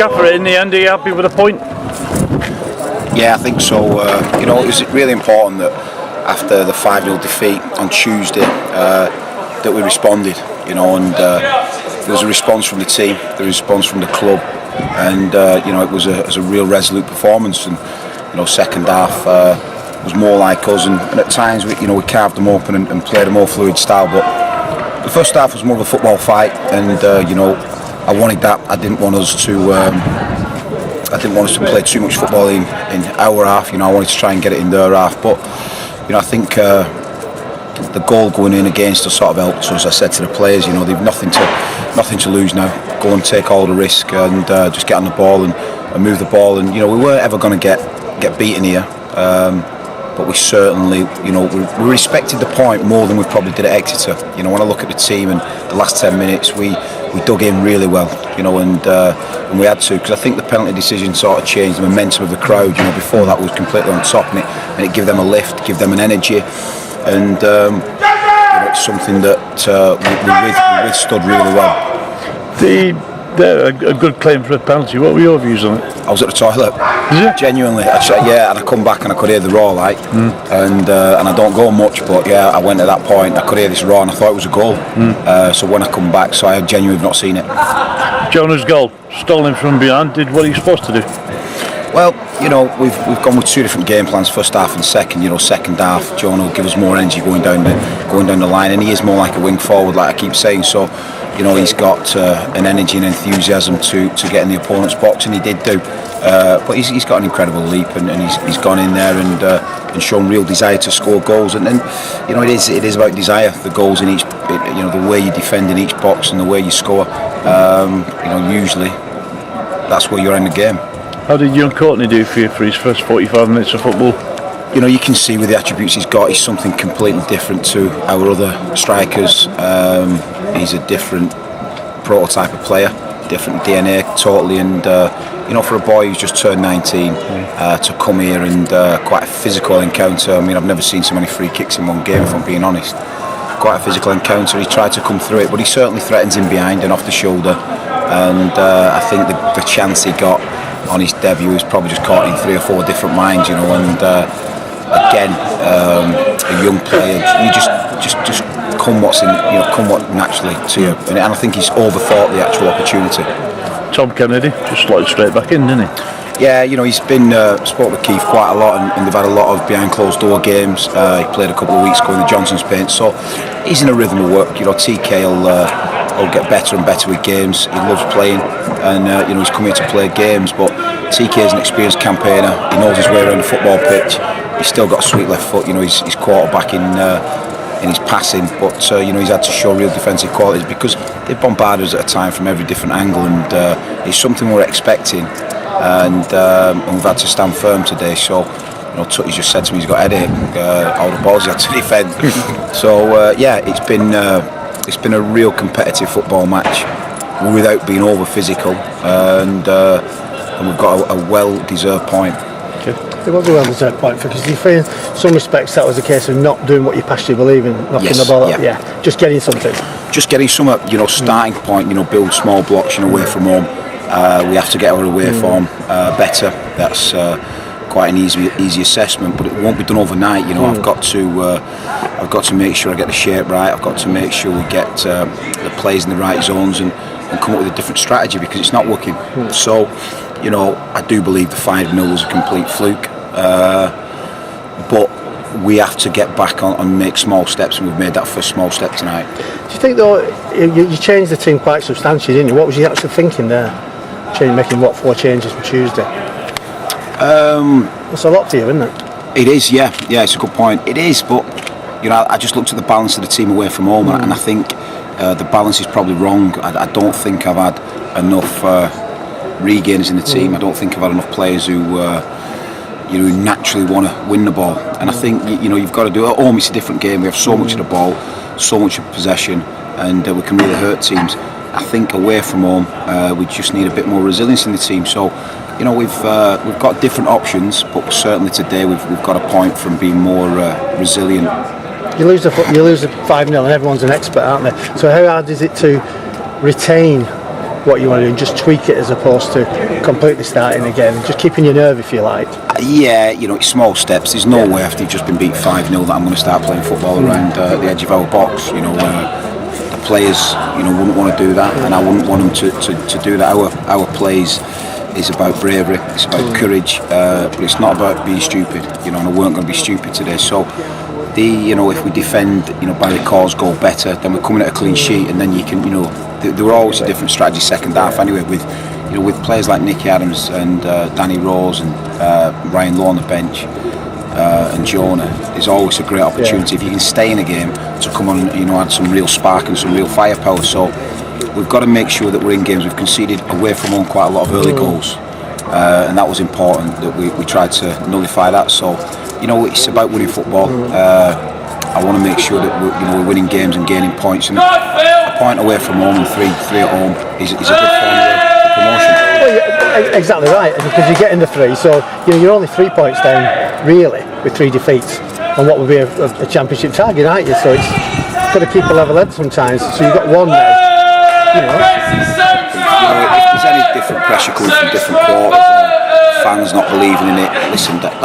Gaffer, in the end, are you happy with the point? Yeah, I think so. It was really important that after the 5-0 defeat on Tuesday that we responded, and there was a response from the team, the response from the club, and it was a real resolute performance. And second half was more like us, and at times we carved them open and played a more fluid style. But the first half was more of a football fight, and I wanted that. I didn't want us to play too much football in our half. I wanted to try and get it in their half. But I think the goal going in against us sort of helped us. I said to the players, they've nothing to lose now. Go and take all the risk and just get on the ball and move the ball. And we weren't ever going to get beaten here. But we certainly, we respected the point more than we probably did at Exeter. When I look at the team and the last 10 minutes, we dug in really well, and we had to, because I think the penalty decision sort of changed the momentum of the crowd. Before that was completely on top, and it gave them a lift, give them an energy, and it's something that we withstood really well. They're a good claim for a penalty. What were your views on it? I was at the toilet. Is it? Genuinely, and I come back and I could hear the roar, and I don't go much, but I went at that point. I could hear this roar, and I thought it was a goal. So when I come back, I had genuinely not seen it. Jonah's goal, stolen from behind, did what he's supposed to do. Well, we've gone with two different game plans, first half and second. Second half, Jonah will give us more energy going down the line, and he is more like a wing forward, like I keep saying. So, he's got an energy and enthusiasm to get in the opponent's box, and he did do. But he's got an incredible leap, and he's gone in there and shown real desire to score goals. And it is about desire. The goals in each, the way you defend in each box and the way you score. Usually that's where you're in the game. How did young Courtney do for you for his first 45 minutes of football? You can see with the attributes he's got, he's something completely different to our other strikers. He's a different prototype of player, different DNA totally, and for a boy who's just turned 19 to come here and quite a physical encounter. I've never seen so many free kicks in one game, if I'm being honest. Quite a physical encounter. He tried to come through it, but he certainly threatens him behind and off the shoulder, and I think the chance he got on his debut was probably just caught in 3 or 4 different minds, and again, a young player, you just come what naturally to you, and I think he's overthought the actual opportunity. Tom Kennedy just slotted straight back in, didn't he? Yeah, he's been spoke with Keith quite a lot, and they've had a lot of behind closed door games. He played a couple of weeks ago in the Johnson's paint, so he's in a rhythm of work. TK will get better and better with games. He loves playing, and he's come here to play games. But TK is an experienced campaigner. He knows his way around the football pitch. He's still got a sweet left foot. He's quarterback in his passing, but he's had to show real defensive qualities because they've bombarded us at a time from every different angle, and it's something we're expecting. And we've had to stand firm today. So, Tutty's just said to me he's got a headache. All the balls he had to defend. So it's been a real competitive football match without being over physical, and we've got a well-deserved point. It was a well-deserved point, because you feel in some respects that was a case of not doing what you passionately believe in, knocking the ball out, just getting something. Just getting some, starting point, build small blocks, away from home. We have to get our away form better. That's quite an easy assessment, but it won't be done overnight. I've got to make sure I get the shape right. I've got to make sure we get the plays in the right zones and come up with a different strategy, because it's not working. So, I do believe the 5-0 was a complete fluke, but we have to get back on and make small steps, and we've made that first small step tonight. Do you think, though, you changed the team quite substantially, didn't you? What was you actually thinking there? Making 4 changes from Tuesday? That's a lot to you, isn't it? It is, yeah, it's a good point. It is, but I just looked at the balance of the team away from home, and I think the balance is probably wrong. I don't think I've had enough regainers in the team. I don't think I've had enough players who naturally want to win the ball. And I think you've got to do it. At home, it's a different game. We have so much of the ball, so much of possession, and we can really hurt teams. I think away from home, we just need a bit more resilience in the team. So, we've got different options, but certainly today we've got a point from being more resilient. You lose the 5-0, and everyone's an expert, aren't they? So how hard is it to retain what you want to do and just tweak it as opposed to completely starting again, just keeping your nerve, if you like? Yeah, it's small steps. There's no way after you've just been beat 5-0 that I'm going to start playing football around the edge of our box. The players, wouldn't want to do that, and I wouldn't want them to do that. Our plays is about bravery, it's about courage, but it's not about being stupid. And I weren't going to be stupid today. So, if we defend, by the cause goal better, then we're coming at a clean sheet, and then you can, there were always a different strategy second half anyway. With players like Nicky Adams and Danny Rose and Ryan Lowe on the bench. And Jonah is always a great opportunity if you can stay in a game to come on and add some real spark and some real firepower. So we've got to make sure that we're in games. We've conceded away from home quite a lot of early goals, and that was important that we tried to nullify that. So it's about winning football. I want to make sure that we're winning games and gaining points, and a point away from home and three at home is a good formula for promotion. Well, yeah, exactly right, because you're getting the 3, so you're only 3 points down really with 3 defeats on what would be a championship target, aren't you? So it's got to keep a level head sometimes. So you've got 1 now. If there's any different pressure coming from different quarters, or fans not believing in it, listen, that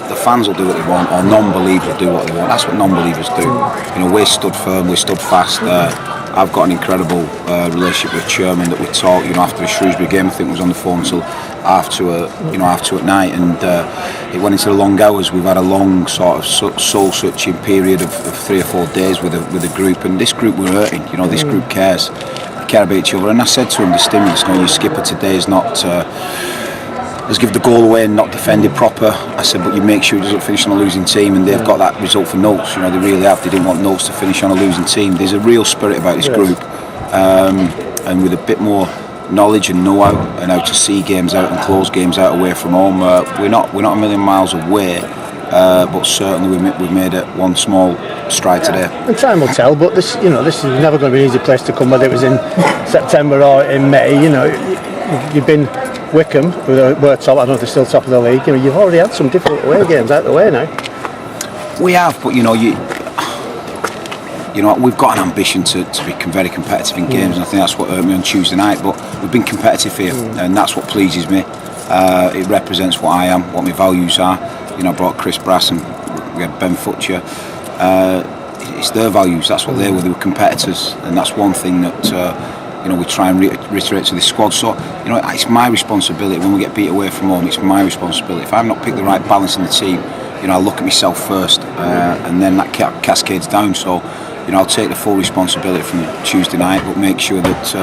the fans will do what they want, or non-believers will do what they want. That's what non-believers do. We're stood firm, we're stood fast. I've got an incredible relationship with Chairman that we talk. After the Shrewsbury game, I think was on the phone till half 2 at night, and it went into the long hours. We've had a long sort of soul-searching period of 3 or 4 days with a group, and this group were hurting. This group cares. They care about each other, and I said to him, the stimulus, your skipper today is not. Let's give the goal away and not defend it proper. I said, but you make sure he doesn't finish on a losing team, and they've got that result for Notes. They really have. They didn't want Notes to finish on a losing team. There's a real spirit about this group, and with a bit more knowledge and know-how and how to see games out and close games out away from home. We're not a million miles away, but certainly we've made it one small stride today. And time will tell, but this is never going to be an easy place to come, whether it was in September or in May. You've been Wickham, who were top. I don't know if they're still top of the league. You've already had some difficult away games out the way now. We have, but we've got an ambition to be very competitive in games, and I think that's what hurt me on Tuesday night. But we've been competitive here, and that's what pleases me. It represents what I am, what my values are. I brought Chris Brass and we had Ben Futcher. It's their values. That's what they were. They were competitors, and that's one thing that. We try and reiterate to this squad. So, it's my responsibility when we get beat away from home. It's my responsibility. If I've not picked the right balance in the team, I look at myself first, and then that cascades down. So, I'll take the full responsibility from Tuesday night, but make sure that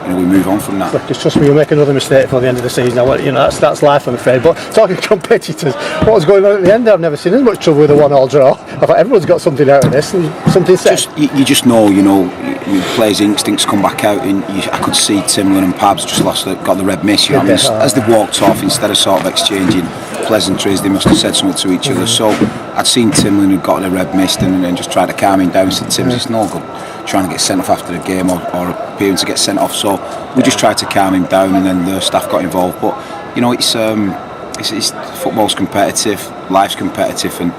we move on from that. Just trust me, you'll make another mistake before the end of the season. That's life, I'm afraid. But talking competitors, what was going on at the end? I've never seen as much trouble with a 1-1 draw. I thought everyone's got something out of this, and something set. You just know, players' instincts come back out. And I could see Timlin and Pabs just got the red miss. As they walked off, instead of sort of exchanging pleasantries, they must have said something to each other. So I'd seen Timlin who got the red mist and just tried to calm him down. Said, Tim, it's no good trying to get sent off after the game or appearing to get sent off. So we just tried to calm him down, and then the staff got involved. But it's football's competitive, life's competitive, and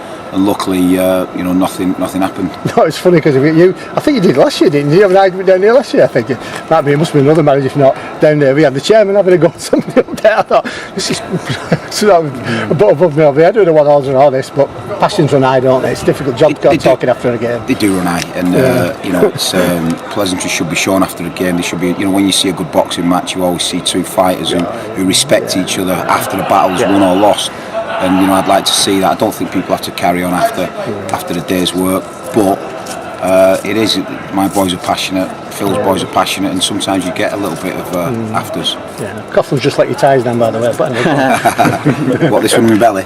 luckily, nothing happened. No, it's funny because I think you did last year, didn't you? You have an argument down there last year, I think. It must be another manager, if not down there. We had the chairman having a go at somebody up there. I thought, this is a bit above me over the head with the 1-1 and all this, but passions run high, don't they? It's a difficult job talking after a game. They do run high, and it's pleasantry should be shown after a game. They should be, when you see a good boxing match, you always see two fighters who respect each other after the battle's won or lost. And I'd like to see that. I don't think people have to carry on after the day's work, but it is. My boys are passionate. Phil's boys are passionate, and sometimes you get a little bit of afters. Yeah, Coughlin's just let your ties down, by the way. But anyway. What, this one in my belly?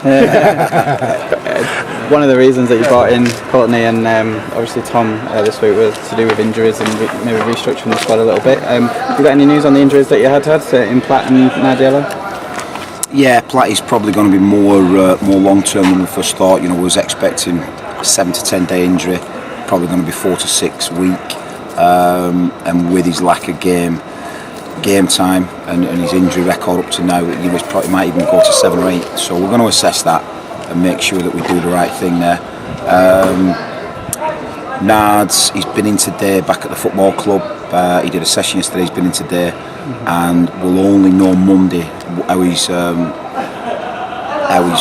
One of the reasons that you brought in Courtney and obviously Tom this week was to do with injuries and maybe restructuring the squad a little bit. Have you got any news on the injuries that you had in Platt and Nardiello? Yeah, Platt is probably going to be more long-term than we first thought. We was expecting a 7 to 10 day injury, probably going to be 4 to 6 week, and with his lack of game time and his injury record up to now, it might even go to 7 or 8. So we're going to assess that and make sure that we do the right thing there. Nards, he's been in today back at the football club. He did a session yesterday. He's been in today. and we'll only know Monday how he's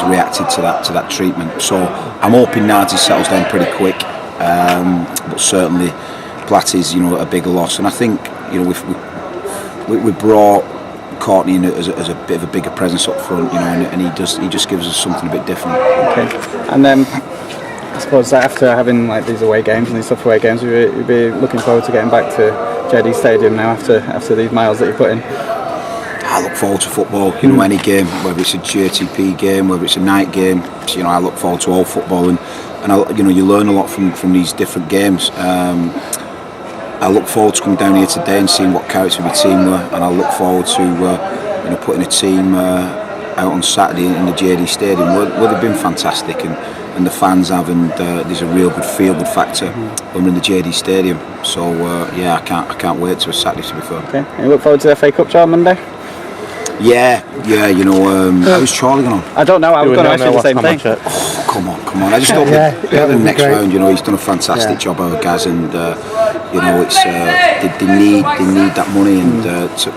reacted to that treatment. So I'm hoping Nardi settles down pretty quick, but certainly Platty's a big loss, and I think we brought Courtney in as a bit of a bigger presence up front, and he just gives us something a bit different. Okay, and then I suppose that after having like these away games and these tough away games, you'd be looking forward to getting back to JD Stadium now after these miles that you put in. I look forward to football, any game, whether it's a JTP game, whether it's a night game. I look forward to all football, and you learn a lot from these different games. I look forward to coming down here today and seeing what character my team were, and I look forward to putting a team out on Saturday in the JD Stadium where they've been fantastic, and the fans have, and there's a real good feel-good factor when we're in the JD Stadium. So I can't wait to a Saturday, to be fair. Okay, and you look forward to the FA Cup draw on Monday? Yeah, how's Charlie going on? I don't know, I was going to ask you the same thing. Oh, come on. I just hope the next round, he's done a fantastic job over Gaz, and they need that money, and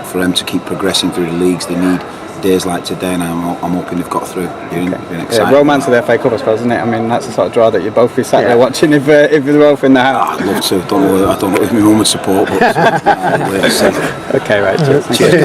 for them to keep progressing through the leagues, they need days like today, and I'm hoping they've got through. Yeah, romance of the FA Cup, I suppose, isn't it? I mean, that's the sort of draw that you'd both be sat there watching if they're both in the house. I'd love to. I don't know if my mum would support, but wait and see. Okay, right. Cheers. Cheers.